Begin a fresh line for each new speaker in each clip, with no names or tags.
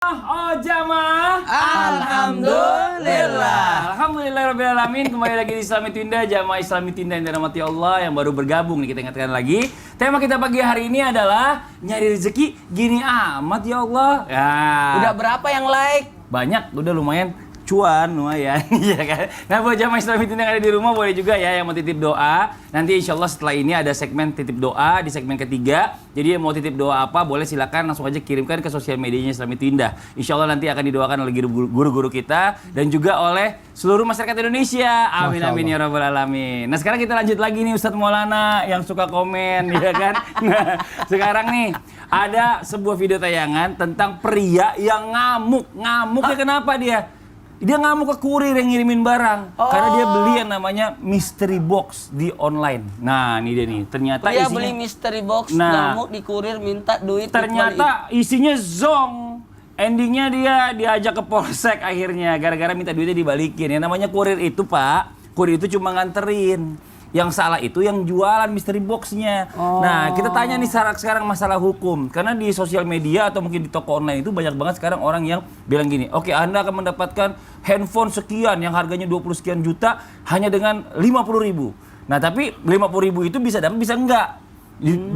Oh jamaah,
Alhamdulillah.
Alhamdulillahirrahmanirrahim. Kembali lagi di Islami Tinda, jamaah Islami Tinda yang dirahmati Allah yang baru bergabung nih, kita ingatkan lagi. Tema kita pagi hari ini adalah nyari rezeki gini amat ya Allah. Ya.
Udah berapa yang like?
Banyak, udah lumayan. Cuan lumayan, ya kan. Nah buat jamaah Islami Tinda yang ada di rumah boleh juga ya yang mau titip doa. Nanti insya Allah setelah ini ada segmen titip doa di segmen ketiga. Jadi yang mau titip doa apa boleh silakan langsung aja kirimkan ke sosial medianya Islami Tinda. Insya Allah nanti akan didoakan oleh guru-guru kita dan juga oleh seluruh masyarakat Indonesia. Amin amin ya rabbal alamin. Nah sekarang kita lanjut lagi nih Ustadz Maulana yang suka komen, ya kan. Nah sekarang nih ada sebuah video tayangan tentang pria yang ngamuk. Ngamuknya kenapa dia? Dia ngamuk ke kurir yang ngirimin barang karena dia beli yang namanya mystery box di online. Nah, ini dia nih. Ternyata
Pria
isinya
beli mystery box, ngamuk di kurir minta duit.
ternyata isinya zong. Endingnya dia diajak ke polsek akhirnya gara-gara minta duitnya dibalikin. Yang namanya kurir itu, Pak, kurir itu cuma nganterin. Yang salah itu yang jualan mystery box-nya. Nah, kita tanya nih sekarang masalah hukum. Karena di sosial media atau mungkin di toko online itu banyak banget sekarang orang yang bilang gini, oke, Anda akan mendapatkan handphone sekian yang harganya 20 sekian juta hanya dengan 50.000. Nah, tapi 50.000 itu bisa dapat bisa enggak.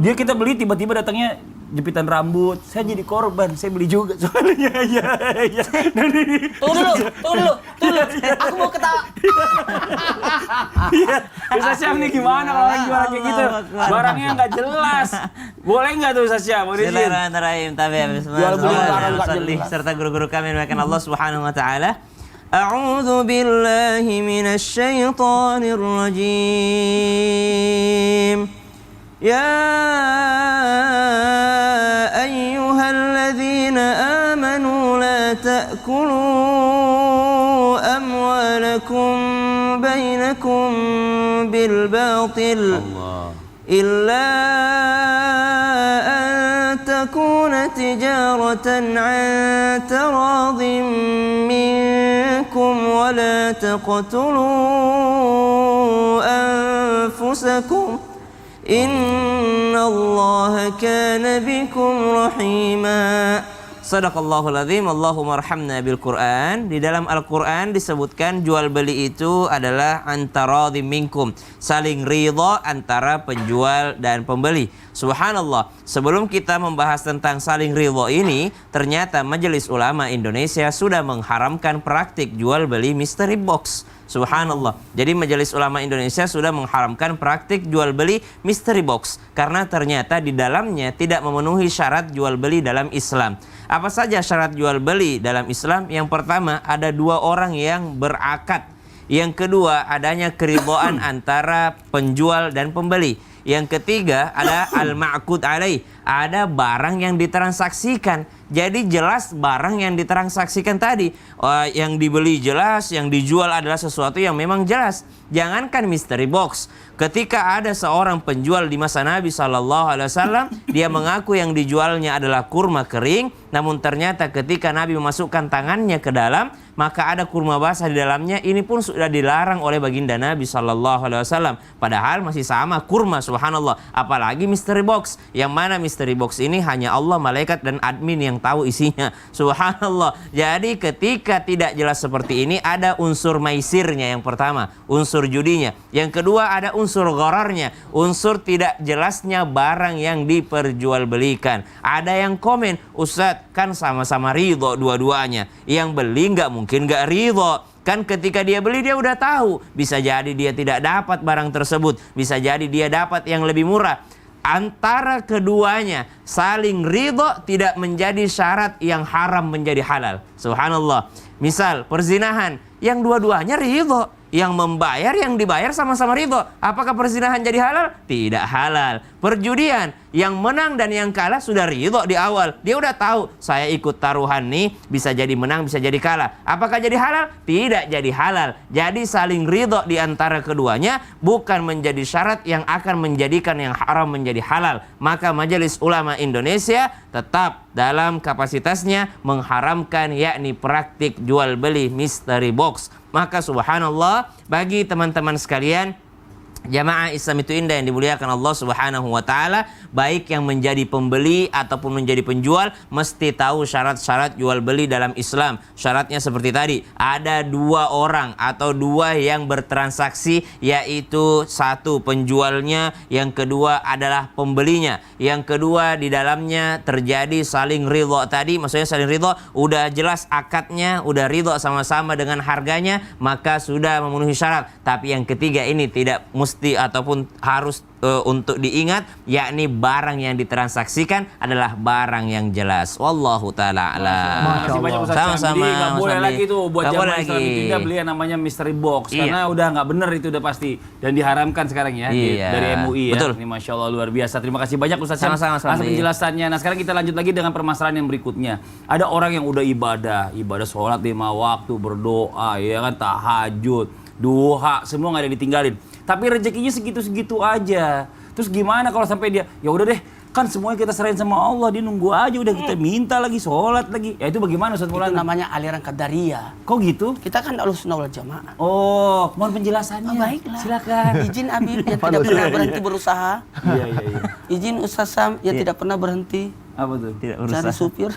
Dia kita beli tiba-tiba datangnya jepitan rambut, saya jadi korban, saya beli juga soalnya. Ya.
Tunggu dulu. Aku mau ketawa.
Iya, Ustaz Syam nih gimana kalau orang jualan kayak gitu? Barangnya nggak jelas. Boleh nggak tuh Ustaz Syam?
Bismillahirrahmanirrahim.
Jual beli barang nggak jelas.
Serta guru-guru kami yang Allah Subhanahu wa taala. A'udzu billahi minasy syaithanir rajim. Ya ayyuhalladzina amanu la ta'kulu amwalakum bainakum bil batil illa an takuna tijaratan an taradin minkum wa la taqtulu anfusakum innallaha kana bikum rahima. Sadaqallahul azim. Allahumma arhamna bil Quran. Di dalam Al-Quran disebutkan jual beli itu adalah antara minkum, saling ridha antara penjual dan pembeli. Subhanallah, sebelum kita membahas tentang saling ridha ini, ternyata Majelis Ulama Indonesia sudah mengharamkan praktik jual beli mystery box. Subhanallah. Jadi Majelis Ulama Indonesia sudah mengharamkan praktik jual beli mystery box karena ternyata di dalamnya tidak memenuhi syarat jual beli dalam Islam. Apa saja syarat jual beli dalam Islam? Yang pertama, ada dua orang yang berakad. Yang kedua, adanya keridhaan antara penjual dan pembeli. Yang ketiga, ada al-ma'qud alaih, ada barang yang ditransaksikan. Jadi jelas barang yang ditransaksikan tadi, yang dibeli jelas, yang dijual adalah sesuatu yang memang jelas. Jangankan mystery box, ketika ada seorang penjual di masa Nabi SAW, dia mengaku yang dijualnya adalah kurma kering, namun ternyata ketika Nabi memasukkan tangannya ke dalam, maka ada kurma basah di dalamnya. Ini pun sudah dilarang oleh baginda Nabi SAW. Padahal masih sama kurma, subhanallah. Apalagi mystery box, yang mana mystery box ini hanya Allah, malaikat, dan admin yang tahu isinya. Subhanallah. Jadi ketika tidak jelas seperti ini, ada unsur maisirnya yang pertama, unsur judinya. Yang kedua ada unsur ghararnya, unsur tidak jelasnya barang yang diperjualbelikan. Ada yang komen, Ustadz kan sama-sama ridho dua-duanya, yang beli nggak mungkin nggak ridho. Kan ketika dia beli dia udah tahu, bisa jadi dia tidak dapat barang tersebut, bisa jadi dia dapat yang lebih murah. Antara keduanya saling ridho tidak menjadi syarat yang haram menjadi halal. Subhanallah. Misal perzinahan, yang dua-duanya ridho, yang membayar, yang dibayar sama-sama ridho. Apakah perzinahan jadi halal? Tidak halal. Perjudian, yang menang dan yang kalah sudah ridho di awal. Dia udah tahu, saya ikut taruhan nih, bisa jadi menang, bisa jadi kalah. Apakah jadi halal? Tidak jadi halal. Jadi saling ridho di antara keduanya bukan menjadi syarat yang akan menjadikan yang haram menjadi halal. Maka Majelis Ulama Indonesia tetap dalam kapasitasnya mengharamkan yakni praktik jual beli mystery box. Maka subhanallah, bagi teman-teman sekalian Jamaah Islam itu indah yang dimuliakan Allah Subhanahu wa taala, baik yang menjadi pembeli ataupun menjadi penjual mesti tahu syarat-syarat jual beli dalam Islam. Syaratnya seperti tadi, ada 2 orang atau 2 yang bertransaksi, yaitu satu penjualnya, yang kedua adalah pembelinya. Yang kedua di dalamnya terjadi saling ridho tadi, maksudnya saling ridho, udah jelas akadnya, udah ridho sama-sama dengan harganya, maka sudah memenuhi syarat. Tapi yang ketiga ini tidak mesti ataupun harus untuk diingat, yakni barang yang ditransaksikan adalah barang yang jelas. Wallahu taala a'lam.
Masya Allah.
Sama-sama.
Nggak boleh lagi tuh buat
Nggak boleh
jamaah Islam
lagi.
itu tidak beli yang namanya mystery box,
Iya.
karena udah nggak bener itu udah pasti dan diharamkan sekarang ya
Iya.
dari MUI ya.
Betul.
Ini Masya Allah luar biasa. Terima kasih banyak Ustaz Syam
Sama-sama,
atas
Sandi.
penjelasannya. Nah sekarang kita lanjut lagi dengan permasalahan yang berikutnya. Ada orang yang udah ibadah sholat 5 waktu, berdoa, ya kan, tahajud, duha, semua nggak ada ditinggalin. Tapi rezekinya segitu-segitu aja. Terus gimana kalau sampai dia, ya udah deh, kan semuanya kita serahin sama Allah, dia nunggu aja, udah kita minta lagi, sholat lagi. Ya itu bagaimana Ustaz
Itu
Maulana?
namanya aliran Qadariyah.
Kok gitu?
Kita kan Ahlussunnah wal Jamaah.
Oh, mohon penjelasannya.
Baiklah.
Silakan.
Izin Habib yang tidak pernah berhenti berusaha.
Iya, iya, iya.
Izin Ustaz Sam yang tidak pernah berhenti
Apa tuh?
Tidak
cari
berusaha.
supir.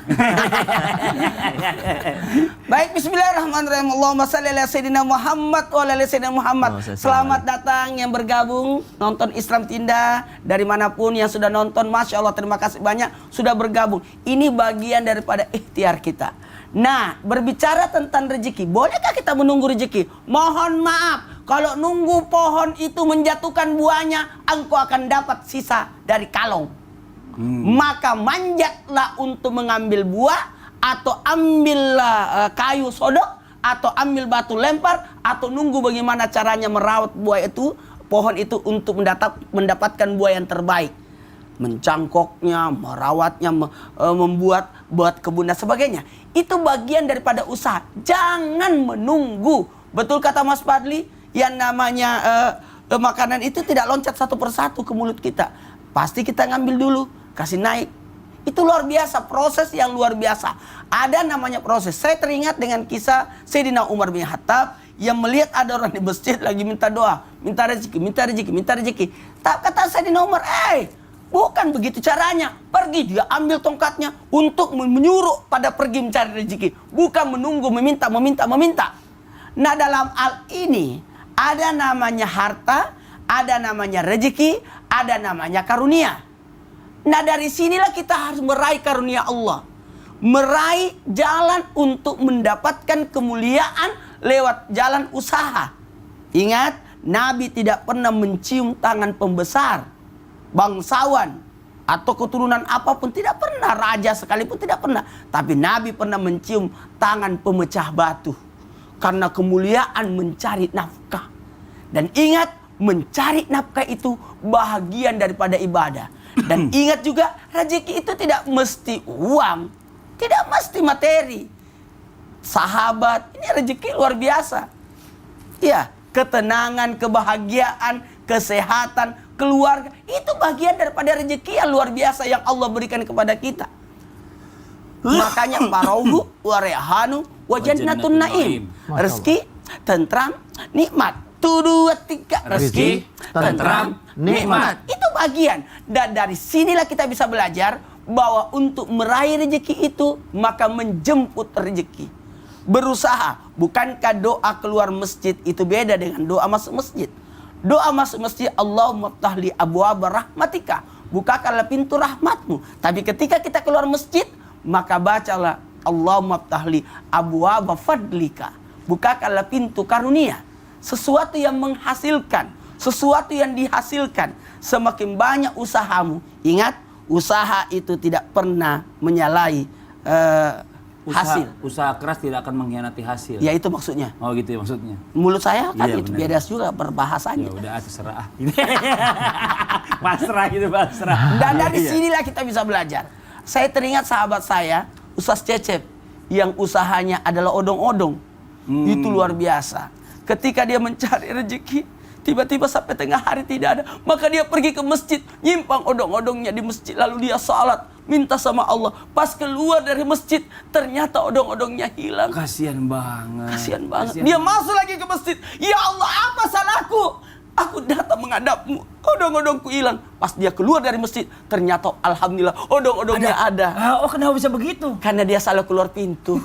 Baik, bismillahirrahmanirrahim. Allahumma shalli ala sayyidina Muhammad wa ala ali sayyidina Muhammad. Selamat datang yang bergabung nonton Islam Tinda dari manapun yang sudah nonton. Masya Allah, terima kasih banyak sudah bergabung. Ini bagian daripada ikhtiar kita. Nah, berbicara tentang rezeki, bolehkah kita menunggu rezeki? Mohon maaf, kalau nunggu pohon itu menjatuhkan buahnya, engkau akan dapat sisa dari kalong. Maka manjatlah untuk mengambil buah, atau ambillah kayu sodok, atau ambil batu lempar, atau nunggu bagaimana caranya merawat buah itu, pohon itu untuk mendapatkan buah yang terbaik. Mencangkoknya, merawatnya, membuat buat kebun dan sebagainya. Itu bagian daripada usaha. Jangan menunggu. Betul kata Mas Fadli, yang namanya makanan itu tidak loncat satu persatu ke mulut kita. Pasti kita ngambil dulu, kasih naik. Itu luar biasa, proses yang luar biasa. Ada namanya proses. Saya teringat dengan kisah Sayyidina Umar bin Khattab yang melihat ada orang di masjid lagi minta doa, minta rezeki, minta rezeki, minta rezeki. Tak kata Sayyidina Umar, bukan begitu caranya. Pergi, dia ambil tongkatnya untuk menyuruh pada pergi mencari rezeki, bukan menunggu meminta. Nah, dalam hal ini ada namanya harta, ada namanya rezeki, ada namanya karunia. Nah, dari sinilah kita harus meraih karunia Allah. Meraih jalan untuk mendapatkan kemuliaan lewat jalan usaha. Ingat, Nabi tidak pernah mencium tangan pembesar, bangsawan, atau keturunan apapun. Tidak pernah, raja sekalipun tidak pernah. Tapi Nabi pernah mencium tangan pemecah batu. Karena kemuliaan mencari nafkah. Dan ingat, mencari nafkah itu bahagian daripada ibadah. Dan ingat juga, rezeki itu tidak mesti uang, tidak mesti materi. Sahabat, ini rezeki luar biasa. Ya, ketenangan, kebahagiaan, kesehatan, keluarga, itu bagian daripada rezeki yang luar biasa yang Allah berikan kepada kita. Makanya parauhu wa rehanu wa jannatun naim. Rezeki, tentram, nikmat. 1, 2, 3, rezeki, tentram, nikmat. Itu bagian. Dan dari sinilah kita bisa belajar bahwa untuk meraih rezeki itu, maka menjemput rezeki. Berusaha. Bukankah doa keluar masjid itu beda dengan doa masuk masjid? Doa masuk masjid, Allahumma ftahli abwaaba rahmatika. Bukakanlah pintu rahmatmu. Tapi ketika kita keluar masjid, maka bacalah Allahumma ftahli abwaaba fadlika. Bukakanlah pintu karunia. Sesuatu yang menghasilkan, sesuatu yang dihasilkan. Semakin banyak usahamu. Ingat, usaha itu tidak pernah menyalahi hasil.
Usaha keras tidak akan mengkhianati hasil.
Ya, itu maksudnya.
Oh gitu ya maksudnya.
Mulut saya kan
Iya,
itu
benar.
beda juga berbahasanya.
Ya udah terserah. Pasrah gitu, pasrah.
Dan dari
Iya.
sinilah kita bisa belajar. Saya teringat sahabat saya, Ustaz Cecep, yang usahanya adalah odong-odong. Itu luar biasa. Ketika dia mencari rezeki, tiba-tiba sampai tengah hari tidak ada, maka dia pergi ke masjid, nyimpang odong-odongnya di masjid, lalu dia salat, minta sama Allah. Pas keluar dari masjid, ternyata odong-odongnya hilang.
Kasihan banget.
Kasihan banget. Dia masuk lagi ke masjid. Ya Allah, apa salahku? Aku datang menghadapmu, odong-odongku hilang. Pas dia keluar dari masjid, ternyata alhamdulillah odong-odongnya ada.
Oh, kenapa bisa begitu?
Karena dia salah keluar pintu.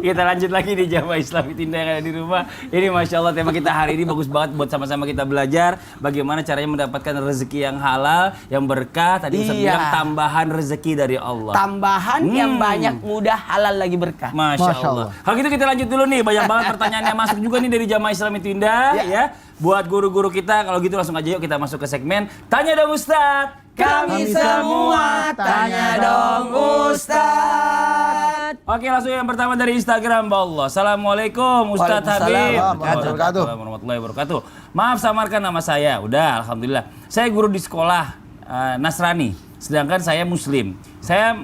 Kita lanjut lagi di Jamaah Islami Tinda yang ada di rumah. Ini Masya Allah tema kita hari ini bagus banget buat sama-sama kita belajar bagaimana caranya mendapatkan rezeki yang halal, yang berkah. Tadi Ustaz bilang tambahan rezeki dari Allah.
Tambahan yang banyak, mudah, halal lagi berkah.
Masya Allah. Kalau gitu kita lanjut dulu nih. Banyak banget pertanyaan yang masuk juga nih dari Jamaah Islami Tinda ya. Buat guru-guru kita, kalau gitu langsung aja yuk kita masuk ke segmen Tanya Dong Ustadz.
Kami semua tanya dong Ustadz.
Oke, langsung yang pertama dari Instagram, Mbak Allah. Assalamualaikum Ustadz Habib.
Waalaikumsalam
Warahmatullahi wabarakatuh. Maaf samarkan nama saya. Udah, alhamdulillah. Saya guru di sekolah Nasrani, sedangkan saya Muslim. Saya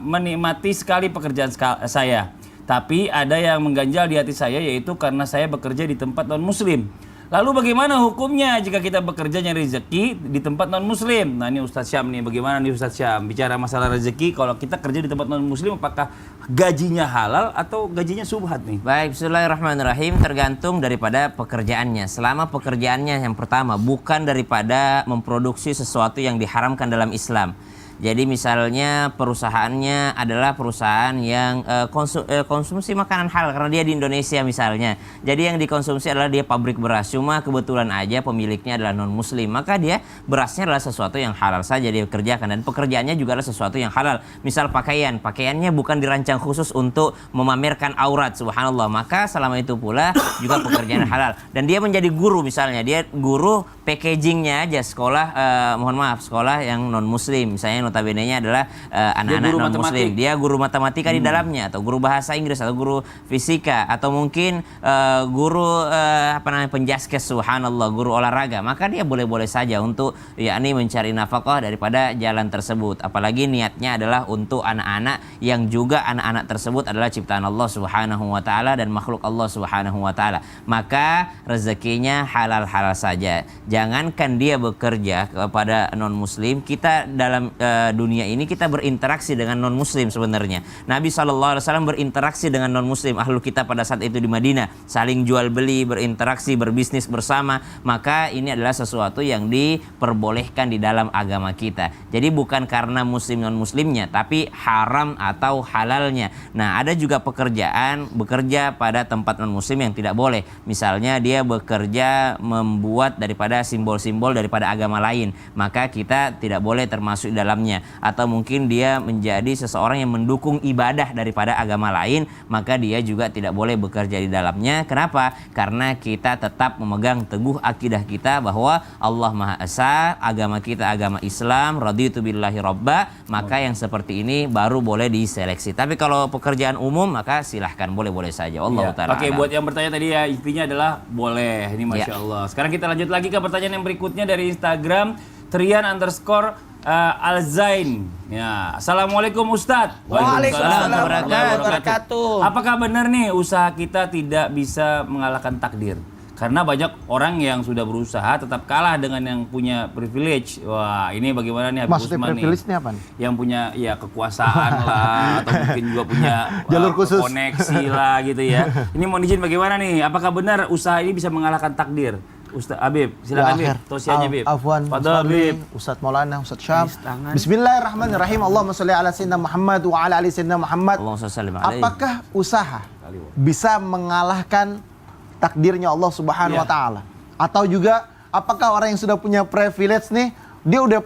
menikmati sekali pekerjaan saya. Tapi ada yang mengganjal di hati saya, yaitu karena saya bekerja di tempat non-Muslim. Lalu bagaimana hukumnya jika kita bekerja nyari rezeki di tempat non-Muslim? Nah ini Ustadz Syam nih, bagaimana nih Ustadz Syam? Bicara masalah rezeki, kalau kita kerja di tempat non-Muslim, apakah gajinya halal atau gajinya subhat nih?
Baik, bismillahirrahmanirrahim. Tergantung daripada pekerjaannya. Selama pekerjaannya yang pertama bukan daripada memproduksi sesuatu yang diharamkan dalam Islam. Jadi misalnya perusahaannya adalah perusahaan yang konsumsi makanan halal karena dia di Indonesia misalnya. Jadi yang dikonsumsi adalah dia pabrik beras. Cuma kebetulan aja pemiliknya adalah non-Muslim. Maka dia berasnya adalah sesuatu yang halal saja dia kerjakan. Dan pekerjaannya juga adalah sesuatu yang halal. Misal pakaian. Pakaiannya bukan dirancang khusus untuk memamerkan aurat. Subhanallah. Maka selama itu pula juga pekerjaan halal. Dan dia menjadi guru misalnya. Dia guru packagingnya aja sekolah, mohon maaf, sekolah yang non-Muslim. Misalnya notabene-nya adalah anak-anak non-Muslim. Dia guru matematika di dalamnya, atau guru bahasa Inggris, atau guru fisika, atau mungkin guru penjaskes, subhanallah, guru olahraga. Maka dia boleh-boleh saja untuk yakni mencari nafkah daripada jalan tersebut. Apalagi niatnya adalah untuk anak-anak yang juga anak-anak tersebut adalah ciptaan Allah Subhanahu wa taala dan makhluk Allah Subhanahu wa taala. Maka rezekinya halal-halal saja. Jangankan dia bekerja kepada non-Muslim, kita dalam dunia ini kita berinteraksi dengan non-Muslim sebenarnya. Nabi SAW berinteraksi dengan non-Muslim, ahlul kitab pada saat itu di Madinah, saling jual beli, berinteraksi, berbisnis bersama. Maka ini adalah sesuatu yang diperbolehkan di dalam agama kita. Jadi bukan karena Muslim non-Muslimnya, tapi haram atau halalnya. Nah, ada juga pekerjaan bekerja pada tempat non-Muslim yang tidak boleh. Misalnya dia bekerja membuat daripada simbol-simbol daripada agama lain, maka kita tidak boleh termasuk di dalamnya. Atau mungkin dia menjadi seseorang yang mendukung ibadah daripada agama lain, maka dia juga tidak boleh bekerja di dalamnya. Kenapa? Karena kita tetap memegang teguh akidah kita bahwa Allah Maha Esa, agama kita agama Islam, raditu billahi robba. Maka yang seperti ini baru boleh diseleksi. Tapi kalau pekerjaan umum maka silahkan, boleh-boleh saja. Allah Ta'ala.
Oke, buat yang bertanya tadi ya, intinya adalah boleh. Ini Masya Allah. Sekarang kita lanjut lagi ke pertanyaan yang berikutnya dari Instagram Trian_Alzain. Ya, Assalamualaikum Ustadz.
Waalaikumsalam warahmatullahi wabarakatuh.
Apakah benar nih usaha kita tidak bisa mengalahkan takdir? Karena banyak orang yang sudah berusaha tetap kalah dengan yang punya privilege. Wah, ini bagaimana nih Habib
Maksudnya
Usman
privilege
nih?
Ini apa nih?
Yang punya ya kekuasaan lah, atau mungkin juga punya
jalur khusus,
koneksi lah gitu ya. Ini mau izin bagaimana nih? Apakah benar usaha ini bisa mengalahkan takdir? Ustaz Habib, silakan Habib. Tausiahnya Habib.
Afwan,
Fadhal Habib.
Ustaz Maulana, Ustaz Syam. Bismillahirrahmanirrahim. Allahumma sholli ala sayyidina Muhammad wa ala ali sayyidina Muhammad. Apakah usaha bisa mengalahkan takdirnya Allah Subhanahu wa taala? Atau juga apakah orang yang sudah punya privilege nih, dia udah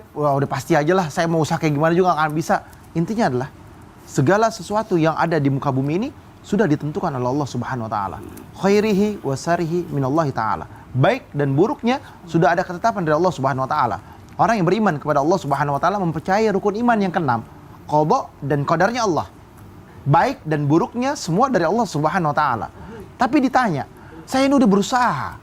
pasti aja lah, saya mau usaha kayak gimana juga akan bisa. Intinya adalah segala sesuatu yang ada di muka bumi ini sudah ditentukan oleh Allah Subhanahu wa taala. Khairihi wa sarihi minallahi taala. Baik dan buruknya sudah ada ketetapan dari Allah Subhanahu wa taala. Orang yang beriman kepada Allah Subhanahu wa taala mempercayai rukun iman yang keenam, qada dan qadarnya Allah. Baik dan buruknya semua dari Allah Subhanahu wa taala. Tapi ditanya, saya ini udah berusaha,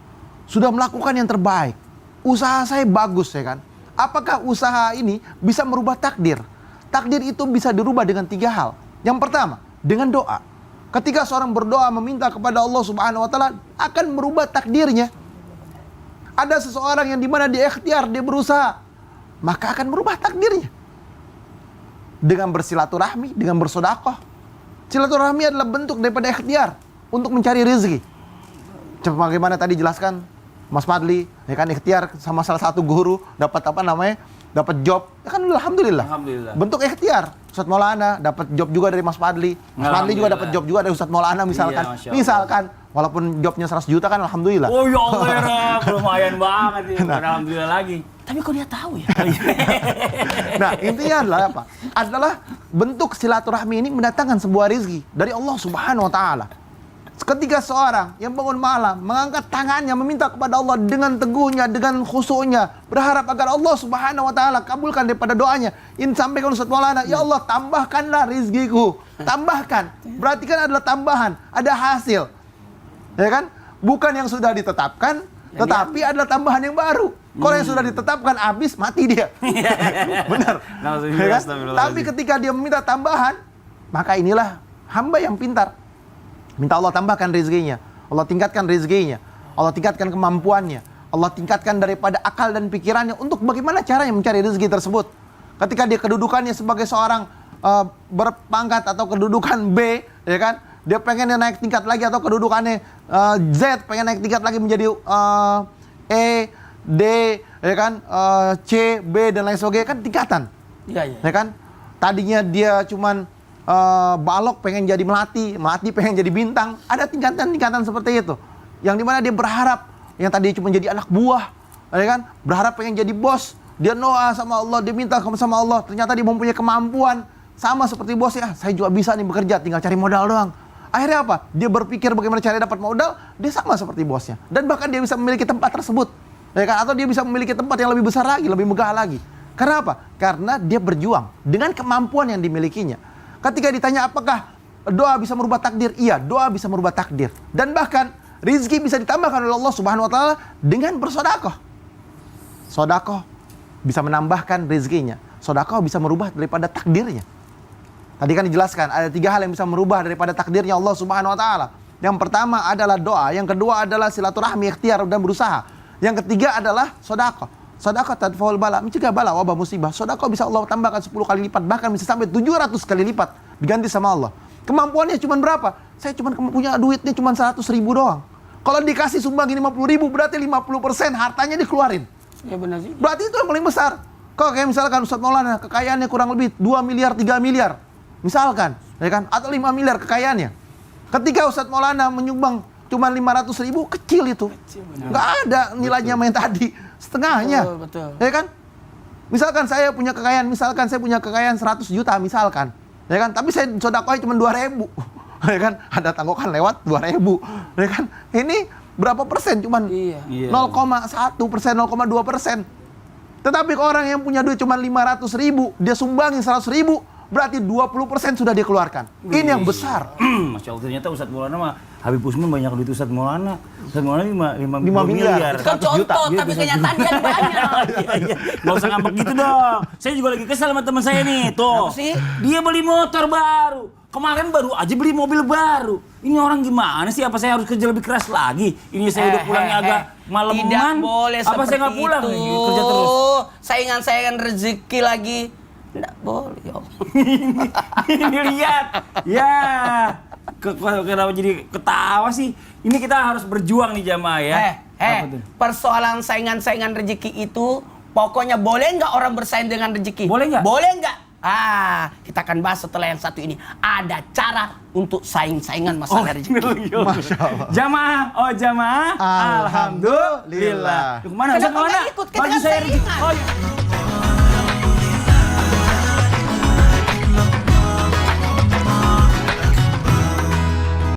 sudah melakukan yang terbaik, usaha saya bagus ya kan, apakah usaha ini bisa merubah takdir? Takdir itu bisa dirubah dengan 3 hal. Yang pertama, dengan doa. Ketika seorang berdoa meminta kepada Allah Subhanahu wa taala, akan merubah takdirnya. Ada seseorang yang dimana dia ikhtiar, dia berusaha, maka akan merubah takdirnya. Dengan bersilaturahmi, dengan bersedekah. Silaturahmi adalah bentuk daripada ikhtiar. untuk mencari rezeki. Bagaimana tadi jelaskan Mas Fadli, ya kan ikhtiar sama salah satu guru dapat apa namanya? Dapat job. Ya kan alhamdulillah.
Alhamdulillah.
Bentuk ikhtiar. Ustadz Maulana dapat job juga dari Mas Fadli. Mas Fadli juga dapat job juga dari Ustadz Maulana misalkan.
Iya, Masya Allah.
Misalkan walaupun jobnya 100 juta kan alhamdulillah.
Oh ya Allah, Raf. Lumayan banget ya. Alhamdulillah lagi.
Tapi kok dia tahu ya?
Nah, intinya adalah apa? Adalah bentuk silaturahmi ini mendatangkan sebuah rizki dari Allah Subhanahu wa taala. Ketika seorang yang bangun malam mengangkat tangannya meminta kepada Allah dengan teguhnya, dengan khusyuknya, berharap agar Allah Subhanahu wa taala kabulkan daripada doanya. Ini sampaikan Ustaz Maulana, ya Allah tambahkanlah rizkiku. Tambahkan. Berarti kan adalah tambahan, ada hasil. Ya kan? Bukan yang sudah ditetapkan, tetapi adalah tambahan yang baru. Kalau yang sudah ditetapkan habis, mati dia. Benar. Ya kan? Tapi ketika dia meminta tambahan, maka inilah hamba yang pintar. Minta Allah tambahkan rezekinya, Allah tingkatkan rezekinya, Allah tingkatkan kemampuannya, Allah tingkatkan daripada akal dan pikirannya untuk bagaimana caranya mencari rezeki tersebut. Ketika dia kedudukannya sebagai seorang berpangkat atau kedudukan B, ya kan, dia pengen naik tingkat lagi atau kedudukannya Z pengen naik tingkat lagi menjadi E, D, ya kan, C, B dan lain sebagainya, kan tingkatan.
Iya, iya.
Ya kan? Tadinya dia cuman balok pengen jadi melati pengen jadi bintang. Ada tingkatan-tingkatan seperti itu. Yang dimana dia berharap, yang tadi cuma jadi anak buah, ya kan? Berharap pengen jadi bos. Dia doa sama Allah, dia minta sama Allah. Ternyata dia mempunyai kemampuan sama seperti bos ya. Saya juga bisa nih bekerja, tinggal cari modal doang. Akhirnya apa? Dia berpikir bagaimana cara dapat modal, dia sama seperti bosnya. Dan bahkan dia bisa memiliki tempat tersebut. Ya kan? Atau dia bisa memiliki tempat yang lebih besar lagi, lebih megah lagi. Karena apa? Karena dia berjuang dengan kemampuan yang dimilikinya. Ketika ditanya apakah doa bisa merubah takdir? Iya, doa bisa merubah takdir. Dan bahkan rizki bisa ditambahkan oleh Allah Subhanahu wa taala dengan bersedekah. Sedekah bisa menambahkan rizkinya. Sedekah bisa merubah daripada takdirnya. Tadi kan dijelaskan ada 3 hal yang bisa merubah daripada takdirnya Allah Subhanahu wa taala. Yang pertama adalah doa, yang kedua adalah silaturahmi, ikhtiar dan berusaha. Yang ketiga adalah sedekah. Sedekah tadfaul bala, mencegah bala, wabah, musibah. Sedekah bisa Allah tambahkan 10 kali lipat, bahkan bisa sampai 700 kali lipat diganti sama Allah. Kemampuannya cuma berapa? Saya cuma punya duitnya cuma 100.000 doang. Kalau dikasih sumbangin 50.000 berarti 50% hartanya dikeluarin.
Ya benar sih.
Berarti itu yang paling besar. Kalau kayak misalkan Ustadz Maulana kekayaannya kurang lebih 2 miliar, 3 miliar. Misalkan, ya kan? Atau 5 miliar kekayaannya. Ketika Ustadz Maulana menyumbang cuma 500.000, kecil itu. Nggak ada nilainya main tadi. Setengahnya.
Betul.
Ya kan? Misalkan saya punya kekayaan 100 juta misalkan. Ya kan? Tapi saya sedekahnya cuma 2.000. Ya kan? Ada tanggungan lewat 2.000. Ya kan? Ini berapa persen? Cuman 0,1%, 0,2%. Tetapi ke orang yang punya duit cuma 500.000, dia sumbangin 100.000, berarti 20% sudah dia keluarkan. Ini yang besar.
Masya Allah, ternyata Ustadz Maulana mah Habib Usman banyak duit Ustadz Maulana. Ustadz Maulana 5
miliar.
Itu kan contoh, tapi kenyataan dia banyak.
Nggak usah ngambek gitu dong. Saya juga lagi kesal sama teman saya nih. Tuh.
Apa sih?
Dia beli motor baru. Kemarin baru aja beli mobil baru. Ini orang gimana sih? Apa saya harus kerja lebih keras lagi? Ini saya udah pulangnya agak malaman.
Tidak boleh
apa
seperti
saya nggak pulang
itu.
nih? Kerja terus.
Saingan-saingan rezeki lagi. Tidak boleh. Ya Allah.
Ini lihat. Ya. Kenapa jadi ketawa sih? Ini kita harus berjuang nih jamaah ya. Apa tuh?
Persoalan saingan-saingan rezeki itu pokoknya boleh nggak orang bersaing dengan rezeki?
Boleh nggak?
Boleh nggak? Kita akan bahas setelah yang satu ini. Ada cara untuk saing-saingan masalah rezeki.
Masya Allah.
Jamaah,
Alhamdulillah.
Kemana?
Kenapa nggak ikut? Kita kan saingan.